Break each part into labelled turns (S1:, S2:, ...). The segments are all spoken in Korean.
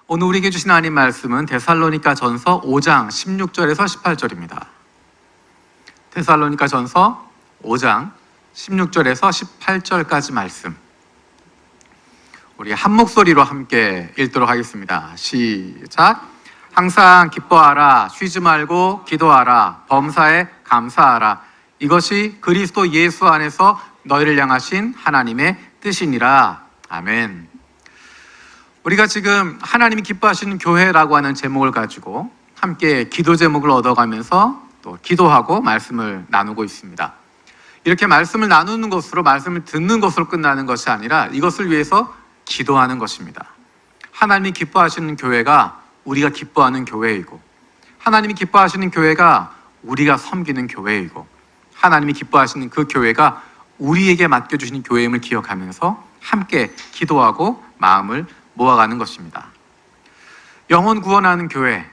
S1: 오늘 우리에게 주신 하나님 말씀은 데살로니가 전서 5장 16절에서 18절입니다. 데살로니가 전서 5장 16절에서 18절까지 말씀, 우리 한 목소리로 함께 읽도록 하겠습니다. 시작. 항상 기뻐하라, 쉬지 말고 기도하라, 범사에 감사하라. 이것이 그리스도 예수 안에서 너희를 향하신 하나님의 뜻이니라. 아멘. 우리가 지금 하나님이 기뻐하시는 교회라고 하는 제목을 가지고 함께 기도 제목을 얻어가면서 또 기도하고 말씀을 나누고 있습니다. 이렇게 말씀을 나누는 것으로, 말씀을 듣는 것으로 끝나는 것이 아니라 이것을 위해서 기도하는 것입니다. 하나님이 기뻐하시는 교회가 우리가 기뻐하는 교회이고, 하나님이 기뻐하시는 교회가 우리가 섬기는 교회이고, 하나님이 기뻐하시는 그 교회가 우리에게 맡겨주신 교회임을 기억하면서 함께 기도하고 마음을 모아가는 것입니다. 영혼 구원하는 교회,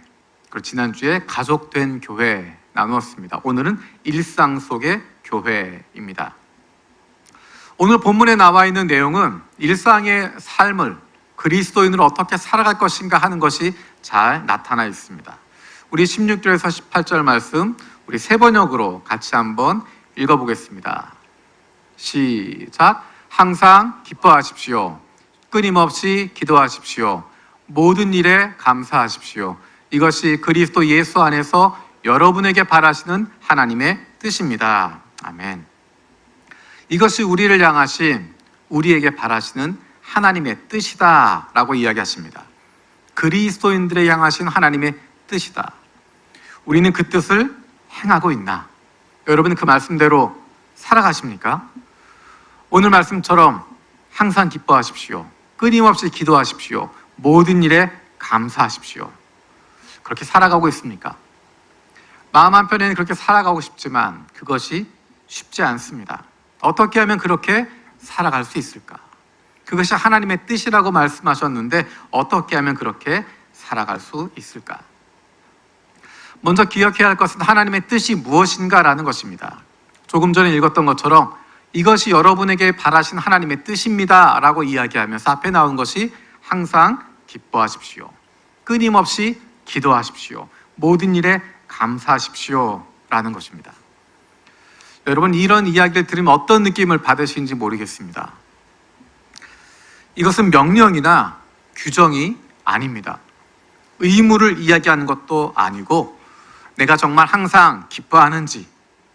S1: 그리고 지난주에 가족된 교회 나누었습니다. 오늘은 일상 속의 교회입니다. 오늘 본문에 나와 있는 내용은 일상의 삶을 그리스도인으로 어떻게 살아갈 것인가 하는 것이 잘 나타나 있습니다. 우리 16절에서 18절 말씀 우리 세 번역으로 같이 한번 읽어보겠습니다. 시작. 항상 기뻐하십시오. 끊임없이 기도하십시오. 모든 일에 감사하십시오. 이것이 그리스도 예수 안에서 여러분에게 바라시는 하나님의 뜻입니다. 아멘. 이것이 우리를 향하신, 우리에게 바라시는 하나님의 뜻이다 라고 이야기하십니다. 그리스도인들에 향하신 하나님의 뜻이다. 우리는 그 뜻을 행하고 있나? 여러분 그 말씀대로 살아가십니까? 오늘 말씀처럼 항상 기뻐하십시오. 끊임없이 기도하십시오. 모든 일에 감사하십시오. 그렇게 살아가고 있습니까? 마음 한편에는 그렇게 살아가고 싶지만 그것이 쉽지 않습니다. 어떻게 하면 그렇게 살아갈 수 있을까? 그것이 하나님의 뜻이라고 말씀하셨는데 어떻게 하면 그렇게 살아갈 수 있을까? 먼저 기억해야 할 것은 하나님의 뜻이 무엇인가라는 것입니다. 조금 전에 읽었던 것처럼 이것이 여러분에게 바라신 하나님의 뜻입니다 라고 이야기하면서 앞에 나온 것이 항상 기뻐하십시오. 끊임없이 기도하십시오. 모든 일에 감사하십시오 라는 것입니다. 여러분 이런 이야기를 들으면 어떤 느낌을 받으시는지 모르겠습니다. 이것은 명령이나 규정이 아닙니다. 의무를 이야기하는 것도 아니고 내가 정말 항상 기뻐하는지,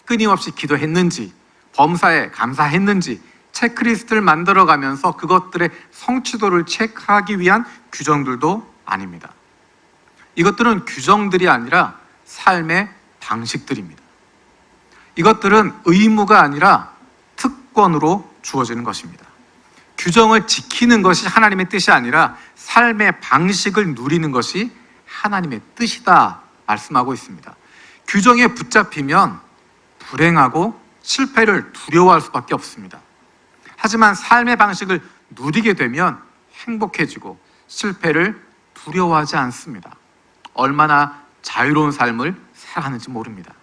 S1: 끊임없이 기도했는지, 범사에 감사했는지 체크리스트를 만들어가면서 그것들의 성취도를 체크하기 위한 규정들도 아닙니다. 이것들은 규정들이 아니라 삶의 방식들입니다. 이것들은 의무가 아니라 특권으로 주어지는 것입니다. 규정을 지키는 것이 하나님의 뜻이 아니라 삶의 방식을 누리는 것이 하나님의 뜻이다 말씀하고 있습니다. 규정에 붙잡히면 불행하고 실패를 두려워할 수밖에 없습니다. 하지만 삶의 방식을 누리게 되면 행복해지고 실패를 두려워하지 않습니다. 얼마나 자유로운 삶을 살아가는지 모릅니다.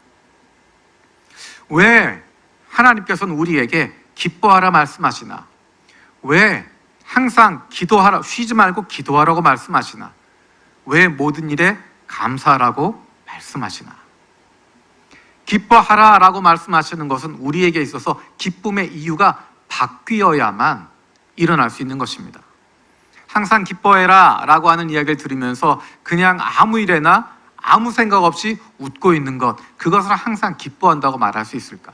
S1: 왜 하나님께서는 우리에게 기뻐하라 말씀하시나? 왜 항상 기도하라, 쉬지 말고 기도하라고 말씀하시나? 왜 모든 일에 감사하라고 말씀하시나? 기뻐하라 라고 말씀하시는 것은 우리에게 있어서 기쁨의 이유가 바뀌어야만 일어날 수 있는 것입니다. 항상 기뻐해라 라고 하는 이야기를 들으면서 그냥 아무 일에나 아무 생각 없이 웃고 있는 것, 그것을 항상 기뻐한다고 말할 수 있을까?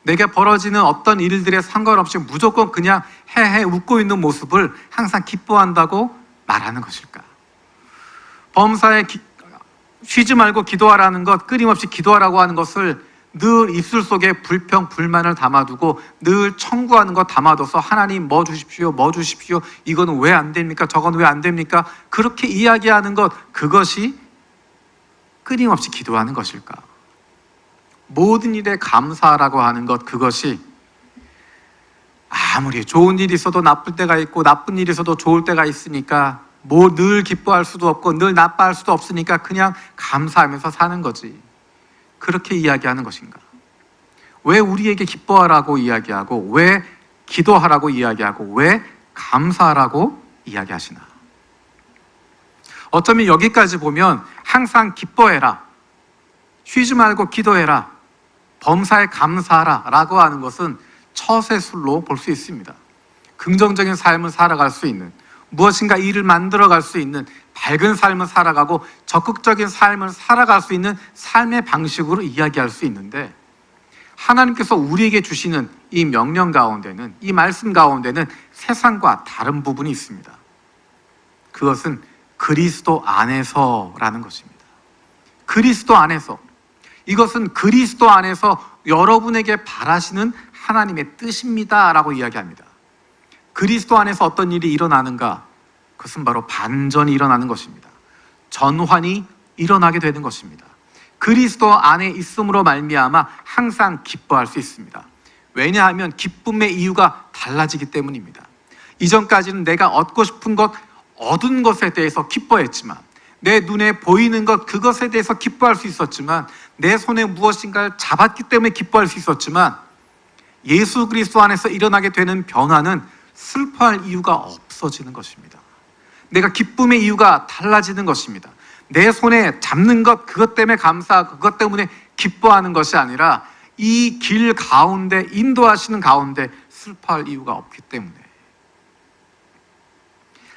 S1: 내게 벌어지는 어떤 일들에 상관없이 무조건 그냥 헤헤 웃고 있는 모습을 항상 기뻐한다고 말하는 것일까? 범사에 쉬지 말고 기도하라는 것, 끊임없이 기도하라고 하는 것을 늘 입술 속에 불평, 불만을 담아두고 늘 청구하는 것 담아둬서 하나님 뭐 주십시오, 뭐 주십시오, 이거는 왜 안 됩니까? 저건 왜 안 됩니까? 그렇게 이야기하는 것, 그것이 끊임없이 기도하는 것일까? 모든 일에 감사하라고 하는 것, 그것이 아무리 좋은 일이 있어도 나쁠 때가 있고 나쁜 일이 있어도 좋을 때가 있으니까 뭐 늘 기뻐할 수도 없고 늘 나빠할 수도 없으니까 그냥 감사하면서 사는 거지. 그렇게 이야기하는 것인가? 왜 우리에게 기뻐하라고 이야기하고 왜 기도하라고 이야기하고 왜 감사하라고 이야기하시나? 어쩌면 여기까지 보면 항상 기뻐해라, 쉬지 말고 기도해라, 범사에 감사하라 라고 하는 것은 처세술로 볼 수 있습니다. 긍정적인 삶을 살아갈 수 있는, 무엇인가 일을 만들어갈 수 있는 밝은 삶을 살아가고 적극적인 삶을 살아갈 수 있는 삶의 방식으로 이야기할 수 있는데, 하나님께서 우리에게 주시는 이 명령 가운데는, 이 말씀 가운데는 세상과 다른 부분이 있습니다. 그것은 그리스도 안에서라는 것입니다. 그리스도 안에서, 이것은 그리스도 안에서 여러분에게 바라시는 하나님의 뜻입니다 라고 이야기합니다. 그리스도 안에서 어떤 일이 일어나는가? 그것은 바로 반전이 일어나는 것입니다. 전환이 일어나게 되는 것입니다. 그리스도 안에 있음으로 말미암아 항상 기뻐할 수 있습니다. 왜냐하면 기쁨의 이유가 달라지기 때문입니다. 이전까지는 내가 얻고 싶은 것, 얻은 것에 대해서 기뻐했지만, 내 눈에 보이는 것, 그것에 대해서 기뻐할 수 있었지만, 내 손에 무엇인가를 잡았기 때문에 기뻐할 수 있었지만, 예수 그리스도 안에서 일어나게 되는 변화는 슬퍼할 이유가 없어지는 것입니다. 내가 기쁨의 이유가 달라지는 것입니다. 내 손에 잡는 것, 그것 때문에 감사하고 그것 때문에 기뻐하는 것이 아니라 이 길 가운데, 인도하시는 가운데 슬퍼할 이유가 없기 때문에.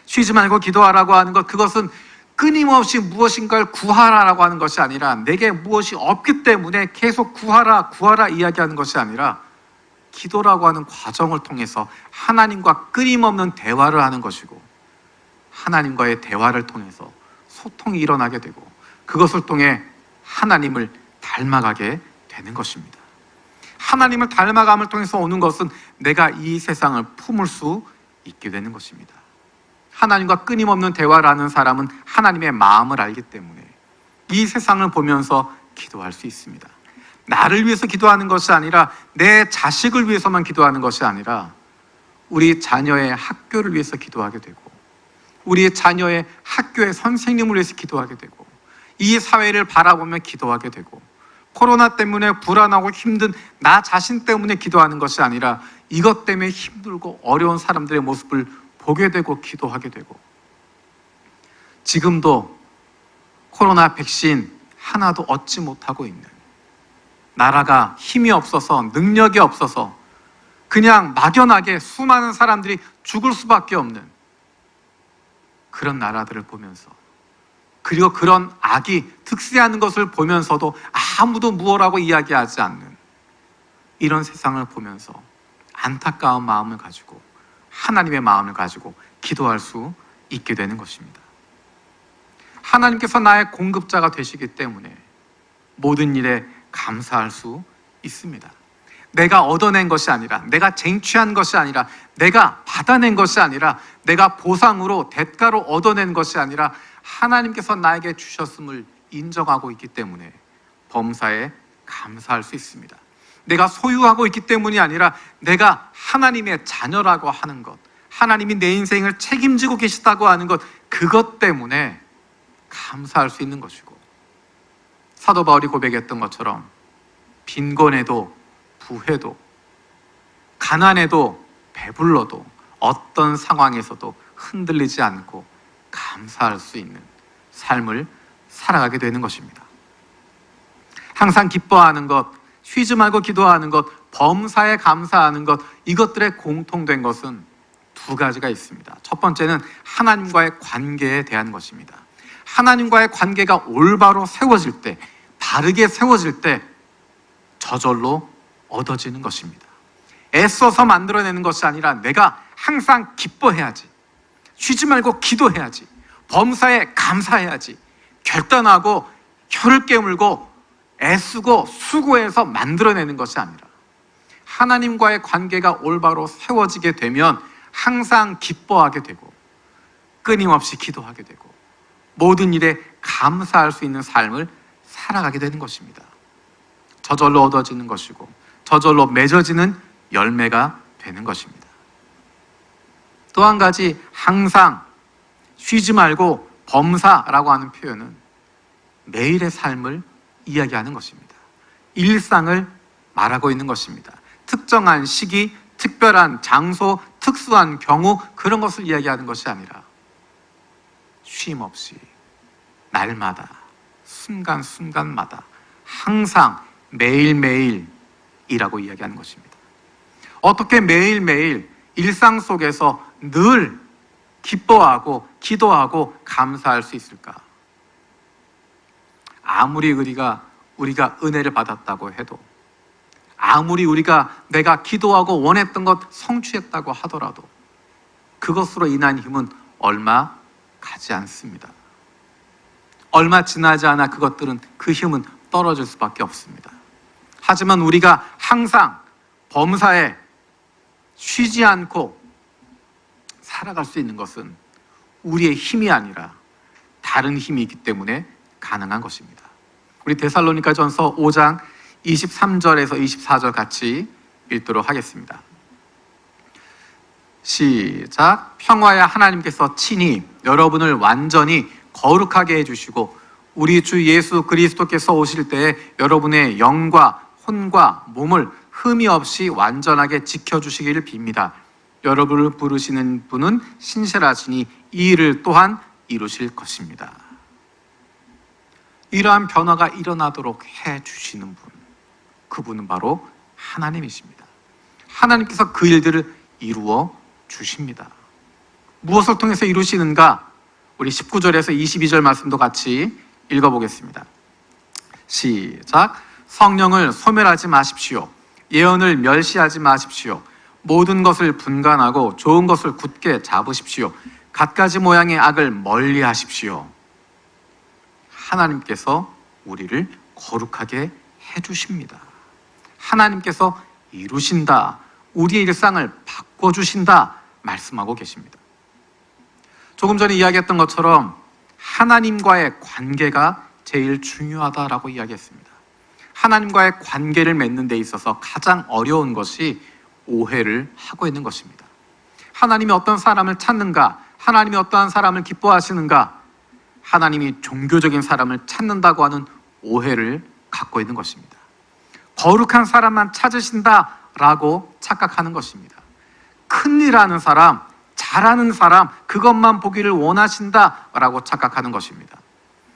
S1: 쉬지 말고 기도하라고 하는 것, 그것은 끊임없이 무엇인가를 구하라라고 하는 것이 아니라, 내게 무엇이 없기 때문에 계속 구하라 구하라 이야기하는 것이 아니라, 기도라고 하는 과정을 통해서 하나님과 끊임없는 대화를 하는 것이고, 하나님과의 대화를 통해서 소통이 일어나게 되고, 그것을 통해 하나님을 닮아가게 되는 것입니다. 하나님을 닮아감을 통해서 오는 것은 내가 이 세상을 품을 수 있게 되는 것입니다. 하나님과 끊임없는 대화를 하는 사람은 하나님의 마음을 알기 때문에 이 세상을 보면서 기도할 수 있습니다. 나를 위해서 기도하는 것이 아니라, 내 자식을 위해서만 기도하는 것이 아니라, 우리 자녀의 학교를 위해서 기도하게 되고, 우리 자녀의 학교의 선생님을 위해서 기도하게 되고, 이 사회를 바라보며 기도하게 되고, 코로나 때문에 불안하고 힘든 나 자신 때문에 기도하는 것이 아니라, 이것 때문에 힘들고 어려운 사람들의 모습을 보게 되고 기도하게 되고, 지금도 코로나 백신 하나도 얻지 못하고 있는, 나라가 힘이 없어서, 능력이 없어서 그냥 막연하게 수많은 사람들이 죽을 수밖에 없는 그런 나라들을 보면서, 그리고 그런 악이 득세하는 것을 보면서도 아무도 무엇라고 이야기하지 않는 이런 세상을 보면서 안타까운 마음을 가지고, 하나님의 마음을 가지고 기도할 수 있게 되는 것입니다. 하나님께서 나의 공급자가 되시기 때문에 모든 일에 감사할 수 있습니다. 내가 얻어낸 것이 아니라, 내가 쟁취한 것이 아니라, 내가 받아낸 것이 아니라, 내가 보상으로, 대가로 얻어낸 것이 아니라 하나님께서 나에게 주셨음을 인정하고 있기 때문에 범사에 감사할 수 있습니다. 내가 소유하고 있기 때문이 아니라, 내가 하나님의 자녀라고 하는 것, 하나님이 내 인생을 책임지고 계시다고 하는 것, 그것 때문에 감사할 수 있는 것이고, 사도 바울이 고백했던 것처럼 빈곤에도 부해도, 가난해도 배불러도, 어떤 상황에서도 흔들리지 않고 감사할 수 있는 삶을 살아가게 되는 것입니다. 항상 기뻐하는 것, 쉬지 말고 기도하는 것, 범사에 감사하는 것, 이것들의 공통된 것은 두 가지가 있습니다. 첫 번째는 하나님과의 관계에 대한 것입니다. 하나님과의 관계가 올바로 세워질 때, 바르게 세워질 때 저절로 얻어지는 것입니다. 애써서 만들어내는 것이 아니라, 내가 항상 기뻐해야지, 쉬지 말고 기도해야지, 범사에 감사해야지, 결단하고 혀를 깨물고 애쓰고 수고해서 만들어내는 것이 아니라, 하나님과의 관계가 올바로 세워지게 되면 항상 기뻐하게 되고, 끊임없이 기도하게 되고, 모든 일에 감사할 수 있는 삶을 살아가게 되는 것입니다. 저절로 얻어지는 것이고, 저절로 맺어지는 열매가 되는 것입니다. 또 한 가지, 항상 쉬지 말고 범사라고 하는 표현은 매일의 삶을 이야기하는 것입니다. 일상을 말하고 있는 것입니다. 특정한 시기, 특별한 장소, 특수한 경우, 그런 것을 이야기하는 것이 아니라 쉼 없이 날마다, 순간순간마다, 항상, 매일매일이라고 이야기하는 것입니다. 어떻게 매일매일 일상 속에서 늘 기뻐하고 기도하고 감사할 수 있을까? 아무리 우리가 은혜를 받았다고 해도, 아무리 내가 기도하고 원했던 것 성취했다고 하더라도 그것으로 인한 힘은 얼마 가지 않습니다. 얼마 지나지 않아 그 힘은 떨어질 수밖에 없습니다. 하지만 우리가 항상 범사에 쉬지 않고 살아갈 수 있는 것은 우리의 힘이 아니라 다른 힘이 있기 때문에 가능한 것입니다. 우리 데살로니가전서 5장 23절에서 24절 같이 읽도록 하겠습니다. 시작. 평화의 하나님께서 친히 여러분을 완전히 거룩하게 해주시고 우리 주 예수 그리스도께서 오실 때에 여러분의 영과 혼과 몸을 흠이 없이 완전하게 지켜주시기를 빕니다. 여러분을 부르시는 분은 신실하시니 이 일을 또한 이루실 것입니다. 이러한 변화가 일어나도록 해주시는 분, 그분은 바로 하나님이십니다. 하나님께서 그 일들을 이루어 주십니다. 무엇을 통해서 이루시는가? 우리 19절에서 22절 말씀도 같이 읽어보겠습니다. 시작. 성령을 소멸하지 마십시오. 예언을 멸시하지 마십시오. 모든 것을 분간하고 좋은 것을 굳게 잡으십시오. 갖가지 모양의 악을 멀리 하십시오. 하나님께서 우리를 거룩하게 해주십니다. 하나님께서 이루신다, 우리의 일상을 바꿔주신다 말씀하고 계십니다. 조금 전에 이야기했던 것처럼 하나님과의 관계가 제일 중요하다라고 이야기했습니다. 하나님과의 관계를 맺는 데 있어서 가장 어려운 것이 오해를 하고 있는 것입니다. 하나님이 어떤 사람을 찾는가? 하나님이 어떠한 사람을 기뻐하시는가? 하나님이 종교적인 사람을 찾는다고 하는 오해를 갖고 있는 것입니다. 거룩한 사람만 찾으신다라고 착각하는 것입니다. 큰일 하는 사람, 잘하는 사람, 그것만 보기를 원하신다라고 착각하는 것입니다.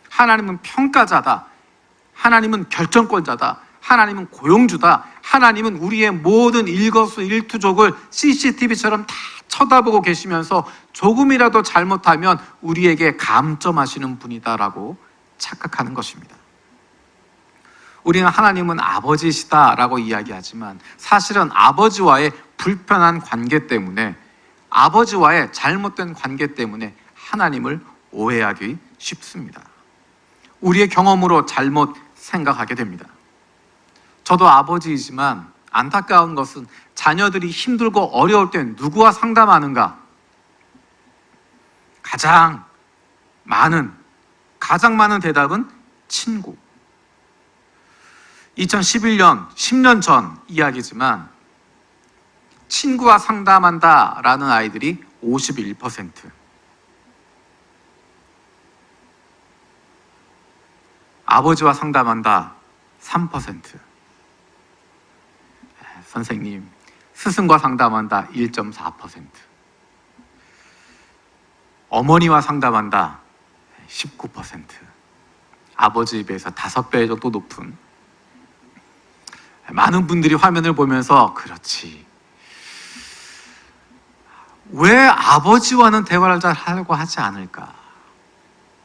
S1: 하나님은 평가자다. 하나님은 결정권자다. 하나님은 고용주다. 하나님은 우리의 모든 일거수일투족을 CCTV처럼 다 쳐다보고 계시면서 조금이라도 잘못하면 우리에게 감점하시는 분이다라고 착각하는 것입니다. 우리는 하나님은 아버지시다라고 이야기하지만 사실은 아버지와의 불편한 관계 때문에, 아버지와의 잘못된 관계 때문에 하나님을 오해하기 쉽습니다. 우리의 경험으로 잘못 생각하게 됩니다. 저도 아버지이지만 안타까운 것은 자녀들이 힘들고 어려울 때 누구와 상담하는가? 가장 많은 대답은 친구. 2011년, 10년 전 이야기지만 친구와 상담한다라는 아이들이 51%, 아버지와 상담한다 3%, 선생님, 스승과 상담한다 1.4%, 어머니와 상담한다 19%, 아버지에 비해서 5배 정도 높은. 많은 분들이 화면을 보면서 그렇지, 왜 아버지와는 대화를 잘 하려고 하지 않을까?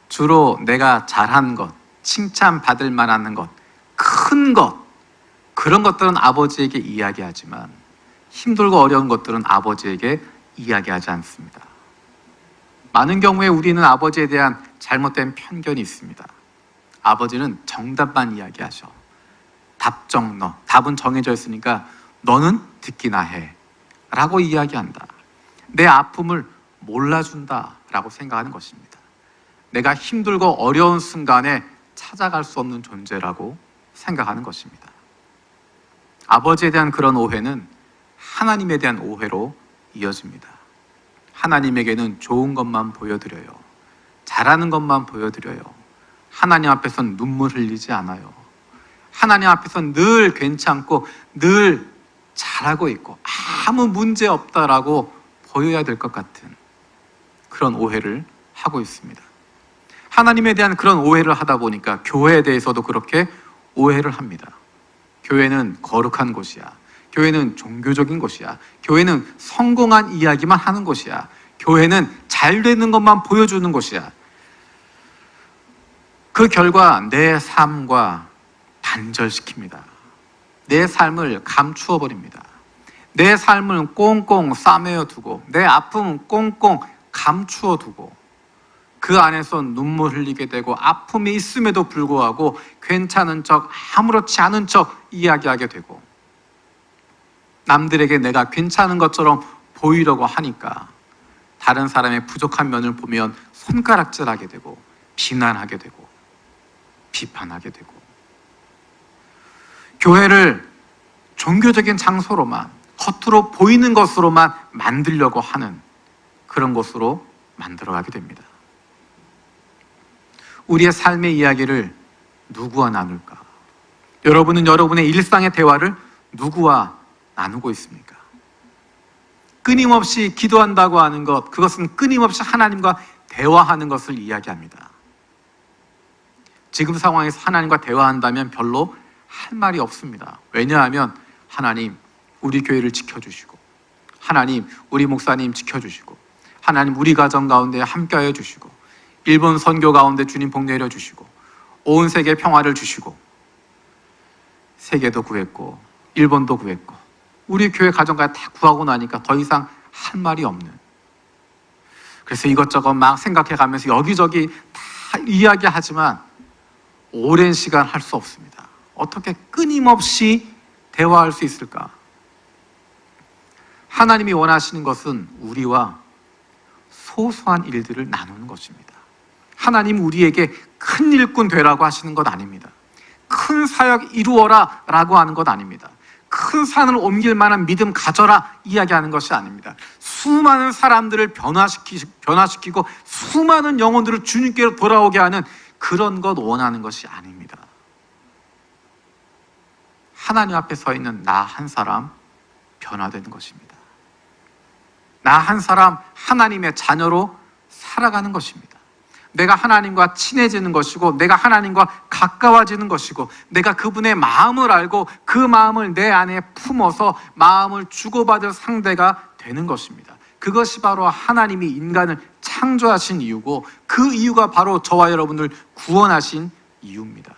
S1: 주로 내가 잘한 것, 칭찬받을 만한 것, 큰 것, 그런 것들은 아버지에게 이야기하지만 힘들고 어려운 것들은 아버지에게 이야기하지 않습니다. 많은 경우에 우리는 아버지에 대한 잘못된 편견이 있습니다. 아버지는 정답만 이야기하셔. 답정 너. 답은 정해져 있으니까 너는 듣기나 해. 라고 이야기한다. 내 아픔을 몰라준다 라고 생각하는 것입니다. 내가 힘들고 어려운 순간에 찾아갈 수 없는 존재라고 생각하는 것입니다. 아버지에 대한 그런 오해는 하나님에 대한 오해로 이어집니다. 하나님에게는 좋은 것만 보여드려요. 잘하는 것만 보여드려요. 하나님 앞에서는 눈물 흘리지 않아요. 하나님 앞에서는 늘 괜찮고 늘 잘하고 있고 아무 문제 없다라고 보여야 될 것 같은 그런 오해를 하고 있습니다. 하나님에 대한 그런 오해를 하다 보니까 교회에 대해서도 그렇게 오해를 합니다. 교회는 거룩한 곳이야. 교회는 종교적인 곳이야. 교회는 성공한 이야기만 하는 곳이야. 교회는 잘 되는 것만 보여주는 곳이야. 그 결과 내 삶과 단절시킵니다. 내 삶을 감추어 버립니다. 내 삶을 꽁꽁 싸매어 두고, 내 아픔은 꽁꽁 감추어 두고, 그 안에서 눈물 흘리게 되고, 아픔이 있음에도 불구하고 괜찮은 척, 아무렇지 않은 척 이야기하게 되고, 남들에게 내가 괜찮은 것처럼 보이려고 하니까 다른 사람의 부족한 면을 보면 손가락질하게 되고, 비난하게 되고, 비판하게 되고, 교회를 종교적인 장소로만, 겉으로 보이는 것으로만 만들려고 하는 그런 곳으로 만들어가게 됩니다. 우리의 삶의 이야기를 누구와 나눌까? 여러분은 여러분의 일상의 대화를 누구와 나누고 있습니까? 끊임없이 기도한다고 하는 것, 그것은 끊임없이 하나님과 대화하는 것을 이야기합니다. 지금 상황에서 하나님과 대화한다면 별로 할 말이 없습니다. 왜냐하면 하나님, 우리 교회를 지켜주시고, 하나님, 우리 목사님 지켜주시고, 하나님, 우리 가정 가운데 함께하여 주시고, 일본 선교 가운데 주님 복 내려주시고, 온 세계 평화를 주시고, 세계도 구했고 일본도 구했고 우리 교회 가정까지 다 구하고 나니까 더 이상 할 말이 없는, 그래서 이것저것 막 생각해가면서 여기저기 다 이야기하지만 오랜 시간 할 수 없습니다. 어떻게 끊임없이 대화할 수 있을까? 하나님이 원하시는 것은 우리와 소소한 일들을 나누는 것입니다. 하나님 우리에게 큰 일꾼 되라고 하시는 것 아닙니다. 큰 사역 이루어라 라고 하는 것 아닙니다. 큰 산을 옮길 만한 믿음 가져라 이야기하는 것이 아닙니다. 수많은 사람들을 변화시키고 수많은 영혼들을 주님께로 돌아오게 하는 그런 것 원하는 것이 아닙니다. 하나님 앞에 서 있는 나 한 사람 변화되는 것입니다. 나 한 사람 하나님의 자녀로 살아가는 것입니다. 내가 하나님과 친해지는 것이고, 내가 하나님과 가까워지는 것이고, 내가 그분의 마음을 알고 그 마음을 내 안에 품어서 마음을 주고받을 상대가 되는 것입니다. 그것이 바로 하나님이 인간을 창조하신 이유고, 그 이유가 바로 저와 여러분을 구원하신 이유입니다.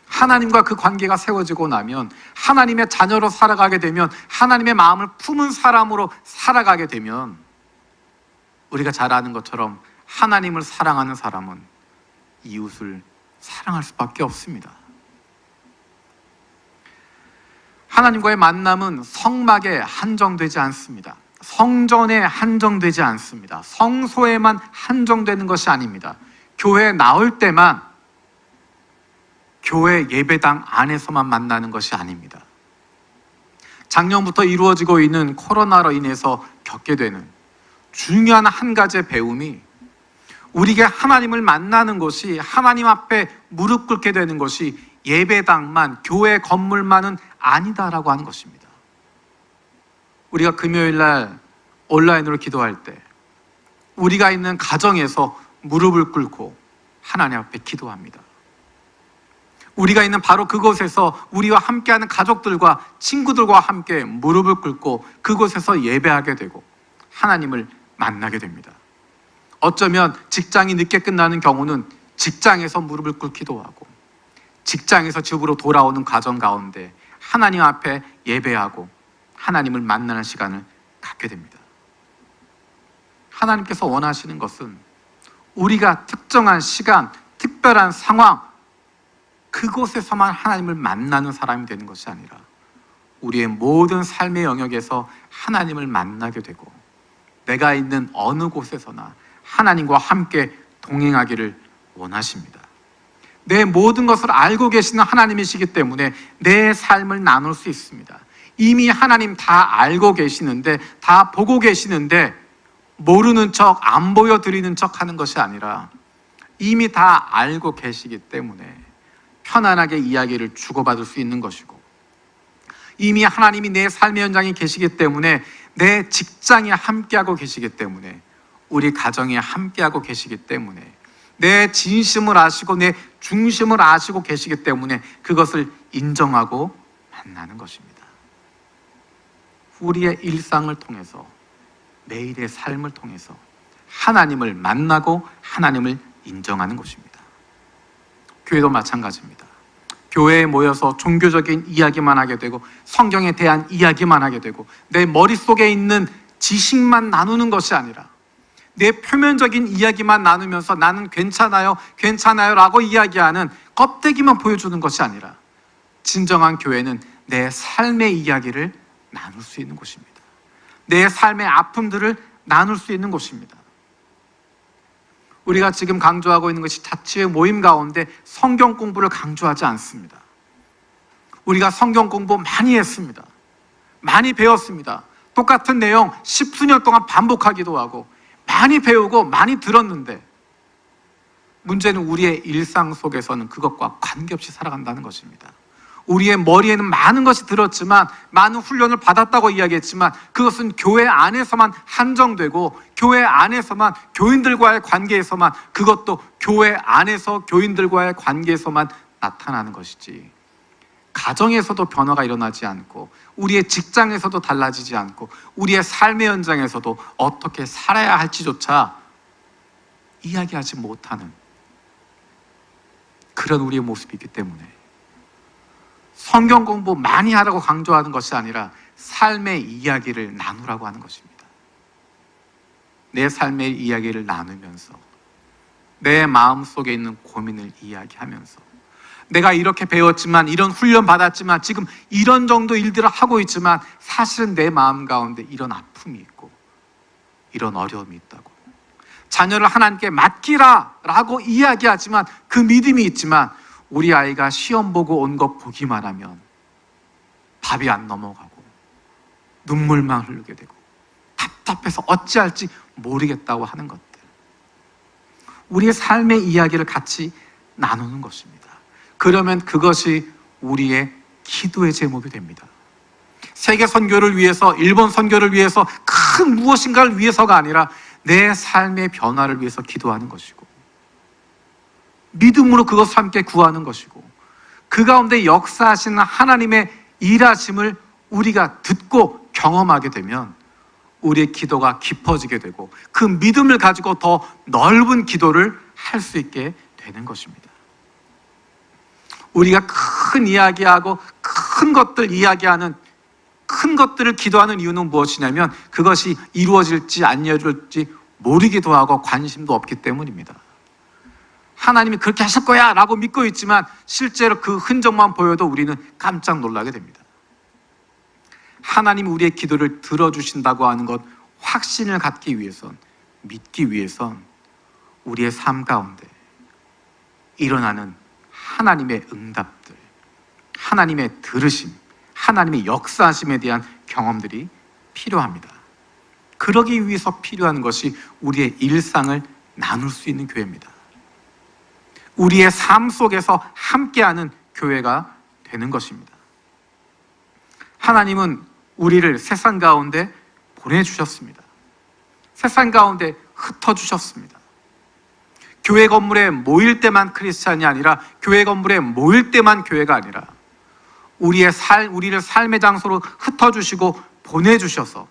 S1: 하나님과 그 관계가 세워지고 나면, 하나님의 자녀로 살아가게 되면, 하나님의 마음을 품은 사람으로 살아가게 되면, 우리가 잘 아는 것처럼 하나님을 사랑하는 사람은 이웃을 사랑할 수밖에 없습니다. 하나님과의 만남은 성막에 한정되지 않습니다. 성전에 한정되지 않습니다. 성소에만 한정되는 것이 아닙니다. 교회에 나올 때만, 교회 예배당 안에서만 만나는 것이 아닙니다. 작년부터 이루어지고 있는 코로나로 인해서 겪게 되는 중요한 한 가지의 배움이, 우리가 하나님을 만나는 것이, 하나님 앞에 무릎 꿇게 되는 것이 예배당만, 교회 건물만은 아니다라고 하는 것입니다. 우리가 금요일날 온라인으로 기도할 때 우리가 있는 가정에서 무릎을 꿇고 하나님 앞에 기도합니다. 우리가 있는 바로 그곳에서 우리와 함께하는 가족들과 친구들과 함께 무릎을 꿇고 그곳에서 예배하게 되고 하나님을 만나게 됩니다. 어쩌면 직장이 늦게 끝나는 경우는 직장에서 무릎을 꿇기도 하고, 직장에서 집으로 돌아오는 과정 가운데 하나님 앞에 예배하고 하나님을 만나는 시간을 갖게 됩니다. 하나님께서 원하시는 것은 우리가 특정한 시간, 특별한 상황, 그곳에서만 하나님을 만나는 사람이 되는 것이 아니라 우리의 모든 삶의 영역에서 하나님을 만나게 되고, 내가 있는 어느 곳에서나 하나님과 함께 동행하기를 원하십니다. 내 모든 것을 알고 계시는 하나님이시기 때문에 내 삶을 나눌 수 있습니다. 이미 하나님 다 알고 계시는데, 다 보고 계시는데 모르는 척, 안 보여드리는 척 하는 것이 아니라 이미 다 알고 계시기 때문에 편안하게 이야기를 주고받을 수 있는 것이고, 이미 하나님이 내 삶의 현장에 계시기 때문에, 내 직장에 함께하고 계시기 때문에 우리 가정에 함께하고 계시기 때문에, 내 진심을 아시고 내 중심을 아시고 계시기 때문에 그것을 인정하고 만나는 것입니다. 우리의 일상을 통해서, 매일의 삶을 통해서 하나님을 만나고 하나님을 인정하는 것입니다. 교회도 마찬가지입니다. 교회에 모여서 종교적인 이야기만 하게 되고 성경에 대한 이야기만 하게 되고 내 머릿속에 있는 지식만 나누는 것이 아니라 내 표면적인 이야기만 나누면서 나는 괜찮아요, 괜찮아요 라고 이야기하는 껍데기만 보여주는 것이 아니라 진정한 교회는 내 삶의 이야기를 나눌 수 있는 곳입니다. 내 삶의 아픔들을 나눌 수 있는 곳입니다. 우리가 지금 강조하고 있는 것이 자치의 모임 가운데 성경 공부를 강조하지 않습니다. 우리가 성경 공부 많이 했습니다. 많이 배웠습니다. 똑같은 내용 10수년 동안 반복하기도 하고 많이 배우고 많이 들었는데 문제는 우리의 일상 속에서는 그것과 관계없이 살아간다는 것입니다. 우리의 머리에는 많은 것이 들었지만, 많은 훈련을 받았다고 이야기했지만 그것은 교회 안에서만 한정되고 교회 안에서만, 교인들과의 관계에서만, 그것도 교회 안에서 교인들과의 관계에서만 나타나는 것이지, 가정에서도 변화가 일어나지 않고 우리의 직장에서도 달라지지 않고 우리의 삶의 현장에서도 어떻게 살아야 할지조차 이야기하지 못하는 그런 우리의 모습이 있기 때문에 성경 공부 많이 하라고 강조하는 것이 아니라 삶의 이야기를 나누라고 하는 것입니다. 내 삶의 이야기를 나누면서 내 마음속에 있는 고민을 이야기하면서 내가 이렇게 배웠지만, 이런 훈련 받았지만, 지금 이런 정도 일들을 하고 있지만 사실은 내 마음 가운데 이런 아픔이 있고 이런 어려움이 있다고, 자녀를 하나님께 맡기라 라고 이야기하지만 그 믿음이 있지만 우리 아이가 시험 보고 온 거 보기만 하면 밥이 안 넘어가고 눈물만 흐르게 되고 답답해서 어찌할지 모르겠다고 하는 것들, 우리의 삶의 이야기를 같이 나누는 것입니다. 그러면 그것이 우리의 기도의 제목이 됩니다. 세계 선교를 위해서, 일본 선교를 위해서, 큰 무엇인가를 위해서가 아니라 내 삶의 변화를 위해서 기도하는 것이고 믿음으로 그것을 함께 구하는 것이고 그 가운데 역사하시는 하나님의 일하심을 우리가 듣고 경험하게 되면 우리의 기도가 깊어지게 되고 그 믿음을 가지고 더 넓은 기도를 할 수 있게 되는 것입니다. 우리가 큰 이야기하고 큰 것들 이야기하는, 큰 것들을 기도하는 이유는 무엇이냐면 그것이 이루어질지 안 이루어질지 모르기도 하고 관심도 없기 때문입니다. 하나님이 그렇게 하실 거야 라고 믿고 있지만 실제로 그 흔적만 보여도 우리는 깜짝 놀라게 됩니다. 하나님이 우리의 기도를 들어주신다고 하는 것, 확신을 갖기 위해선, 믿기 위해선 우리의 삶 가운데 일어나는 하나님의 응답들, 하나님의 들으심, 하나님의 역사하심에 대한 경험들이 필요합니다. 그러기 위해서 필요한 것이 우리의 일상을 나눌 수 있는 교회입니다. 우리의 삶 속에서 함께하는 교회가 되는 것입니다. 하나님은 우리를 세상 가운데 보내주셨습니다. 세상 가운데 흩어주셨습니다. 교회 건물에 모일 때만 크리스찬이 아니라, 교회 건물에 모일 때만 교회가 아니라 우리를 삶의 장소로 흩어주시고 보내주셔서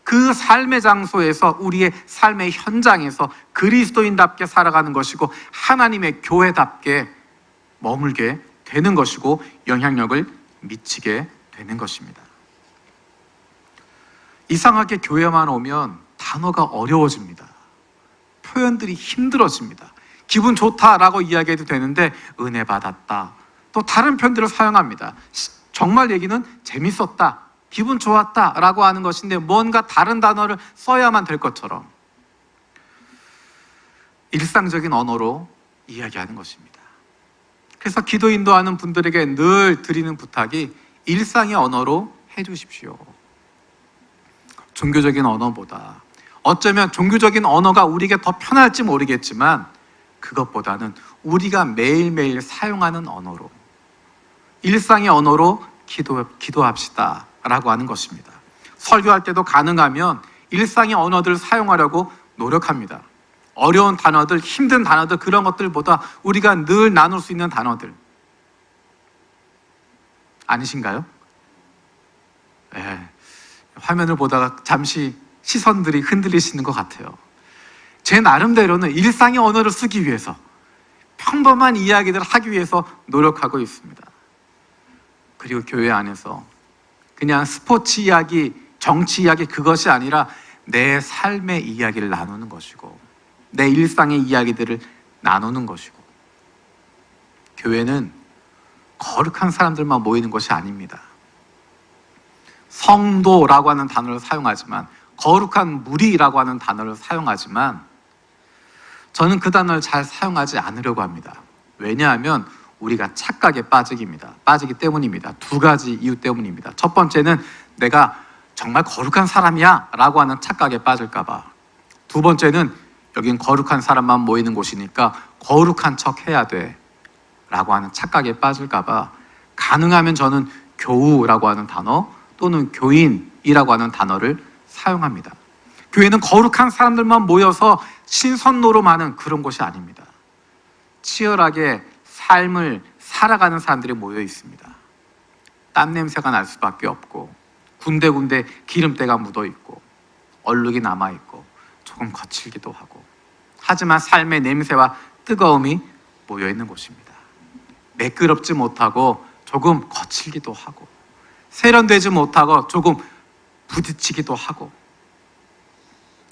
S1: 그 삶의 장소에서, 우리의 삶의 현장에서 그리스도인답게 살아가는 것이고 하나님의 교회답게 머물게 되는 것이고 영향력을 미치게 되는 것입니다. 이상하게 교회만 오면 단어가 어려워집니다. 표현들이 힘들어집니다. 기분 좋다라고 이야기해도 되는데 은혜 받았다, 또 다른 표현들을 사용합니다. 정말 얘기는 재밌었다, 기분 좋았다 라고 하는 것인데 뭔가 다른 단어를 써야만 될 것처럼 일상적인 언어로 이야기하는 것입니다. 그래서 기도 인도하는 분들에게 늘 드리는 부탁이 일상의 언어로 해주십시오. 종교적인 언어보다, 어쩌면 종교적인 언어가 우리에게 더 편할지 모르겠지만 그것보다는 우리가 매일매일 사용하는 언어로, 일상의 언어로 기도합시다 라고 하는 것입니다. 설교할 때도 가능하면 일상의 언어들을 사용하려고 노력합니다. 어려운 단어들, 힘든 단어들, 그런 것들보다 우리가 늘 나눌 수 있는 단어들. 아니신가요? 네. 화면을 보다가 잠시 시선들이 흔들리시는 것 같아요. 제 나름대로는 일상의 언어를 쓰기 위해서, 평범한 이야기들을 하기 위해서 노력하고 있습니다. 그리고 교회 안에서 그냥 스포츠 이야기, 정치 이야기, 그것이 아니라 내 삶의 이야기를 나누는 것이고, 내 일상의 이야기들을 나누는 것이고, 교회는 거룩한 사람들만 모이는 것이 아닙니다. 성도라고 하는 단어를 사용하지만, 거룩한 무리라고 하는 단어를 사용하지만, 저는 그 단어를 잘 사용하지 않으려고 합니다. 왜냐하면 우리가 착각에 빠지기 때문입니다. 두 가지 이유 때문입니다. 첫 번째는 내가 정말 거룩한 사람이야 라고 하는 착각에 빠질까 봐. 두 번째는 여긴 거룩한 사람만 모이는 곳이니까 거룩한 척 해야 돼 라고 하는 착각에 빠질까 봐, 가능하면 저는 교우라고 하는 단어 또는 교인이라고 하는 단어를 사용합니다. 교회는 거룩한 사람들만 모여서 신선노름하는 그런 곳이 아닙니다. 치열하게 삶을 살아가는 사람들이 모여 있습니다. 땀 냄새가 날 수밖에 없고, 군데군데 기름때가 묻어 있고, 얼룩이 남아 있고, 조금 거칠기도 하고, 하지만 삶의 냄새와 뜨거움이 모여 있는 곳입니다. 매끄럽지 못하고 조금 거칠기도 하고, 세련되지 못하고 조금 부딪히기도 하고,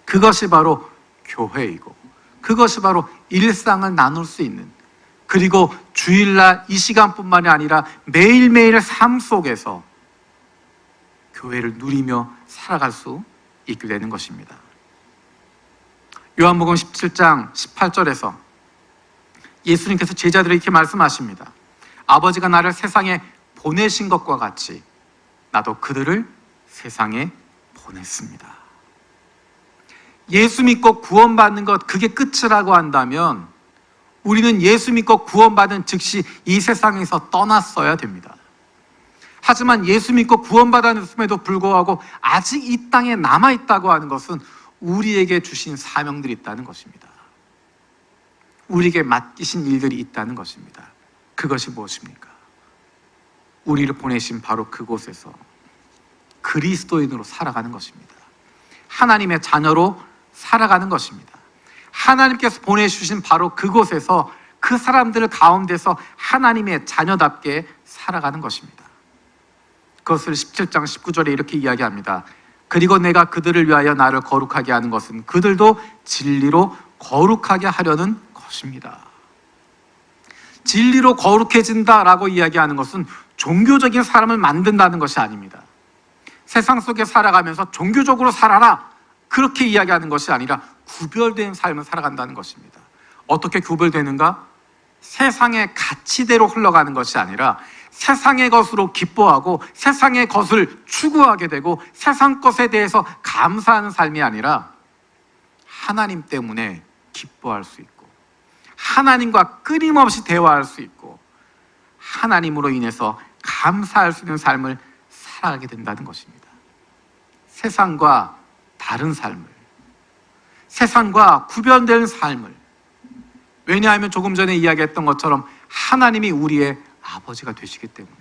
S1: 그것이 바로 교회이고, 그것이 바로 일상을 나눌 수 있는, 그리고 주일날 이 시간뿐만이 아니라 매일매일의 삶 속에서 교회를 누리며 살아갈 수 있게 되는 것입니다. 요한복음 17장 18절에서 예수님께서 제자들에게 이렇게 말씀하십니다. 아버지가 나를 세상에 보내신 것과 같이 나도 그들을 세상에 보냈습니다. 예수 믿고 구원받는 것, 그게 끝이라고 한다면 우리는 예수 믿고 구원받은 즉시 이 세상에서 떠났어야 됩니다. 하지만 예수 믿고 구원받았음에도 불구하고 아직 이 땅에 남아있다고 하는 것은 우리에게 주신 사명들이 있다는 것입니다. 우리에게 맡기신 일들이 있다는 것입니다. 그것이 무엇입니까? 우리를 보내신 바로 그곳에서 그리스도인으로 살아가는 것입니다. 하나님의 자녀로 살아가는 것입니다. 하나님께서 보내주신 바로 그곳에서 그 사람들 가운데서 하나님의 자녀답게 살아가는 것입니다. 그것을 17장 19절에 이렇게 이야기합니다. 그리고 내가 그들을 위하여 나를 거룩하게 하는 것은 그들도 진리로 거룩하게 하려는 것입니다. 진리로 거룩해진다라고 이야기하는 것은 종교적인 사람을 만든다는 것이 아닙니다. 세상 속에 살아가면서 종교적으로 살아라, 그렇게 이야기하는 것이 아니라 구별된 삶을 살아간다는 것입니다. 어떻게 구별되는가? 세상의 가치대로 흘러가는 것이 아니라 세상의 것으로 기뻐하고 세상의 것을 추구하게 되고 세상 것에 대해서 감사하는 삶이 아니라 하나님 때문에 기뻐할 수 있고, 하나님과 끊임없이 대화할 수 있고, 하나님으로 인해서 감사할 수 있는 삶을 살아가게 된다는 것입니다. 세상과 다른 삶을, 세상과 구별된 삶을. 왜냐하면 조금 전에 이야기했던 것처럼 하나님이 우리의 아버지가 되시기 때문에,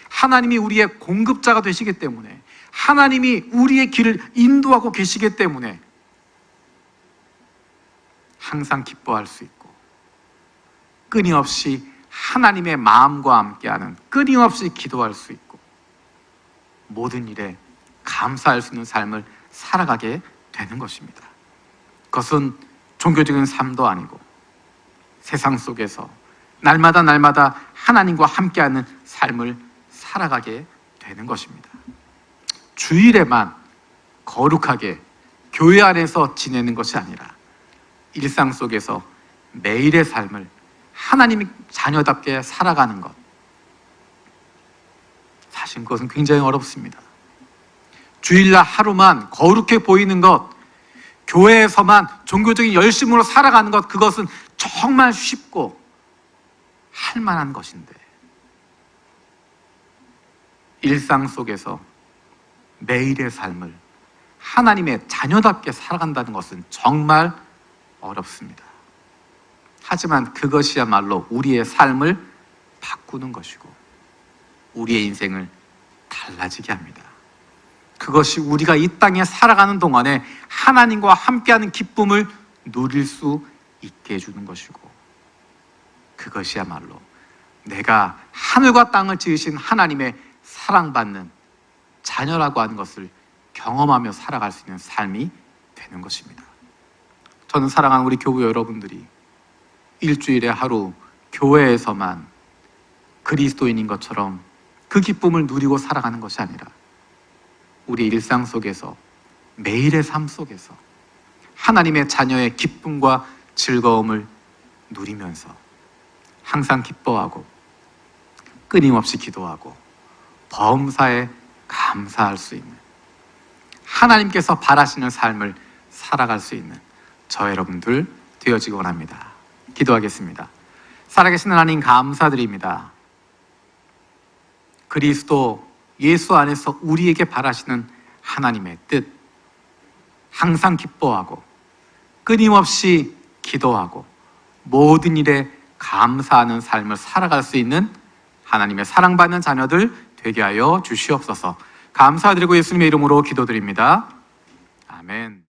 S1: 하나님이 우리의 공급자가 되시기 때문에, 하나님이 우리의 길을 인도하고 계시기 때문에 항상 기뻐할 수 있고, 끊임없이 하나님의 마음과 함께하는, 끊임없이 기도할 수 있고, 모든 일에 감사할 수 있는 삶을 살아가게 되는 것입니다. 그것은 종교적인 삶도 아니고 세상 속에서 날마다 하나님과 함께하는 삶을 살아가게 되는 것입니다. 주일에만 거룩하게 교회 안에서 지내는 것이 아니라 일상 속에서 매일의 삶을 하나님의 자녀답게 살아가는 것, 사실 그것은 굉장히 어렵습니다. 주일날 하루만 거룩해 보이는 것, 교회에서만 종교적인 열심으로 살아가는 것, 그것은 정말 쉽고 할 만한 것인데, 일상 속에서 매일의 삶을 하나님의 자녀답게 살아간다는 것은 정말 어렵습니다. 하지만 그것이야말로 우리의 삶을 바꾸는 것이고 우리의 인생을 달라지게 합니다. 그것이 우리가 이 땅에 살아가는 동안에 하나님과 함께하는 기쁨을 누릴 수 있게 해주는 것이고 그것이야말로 내가 하늘과 땅을 지으신 하나님의 사랑받는 자녀라고 하는 것을 경험하며 살아갈 수 있는 삶이 되는 것입니다. 저는 사랑하는 우리 교우 여러분들이 일주일에 하루 교회에서만 그리스도인인 것처럼 그 기쁨을 누리고 살아가는 것이 아니라 우리 일상 속에서 매일의 삶 속에서 하나님의 자녀의 기쁨과 즐거움을 누리면서 항상 기뻐하고 끊임없이 기도하고 범사에 감사할 수 있는 하나님께서 바라시는 삶을 살아갈 수 있는 저 여러분들 되어지기 원합니다. 기도하겠습니다. 살아계신 하나님 감사드립니다. 그리스도 예수 안에서 우리에게 바라시는 하나님의 뜻, 항상 기뻐하고 끊임없이 기도하고 모든 일에 감사하는 삶을 살아갈 수 있는 하나님의 사랑받는 자녀들 되게 하여 주시옵소서. 감사드리고 예수님의 이름으로 기도드립니다. 아멘.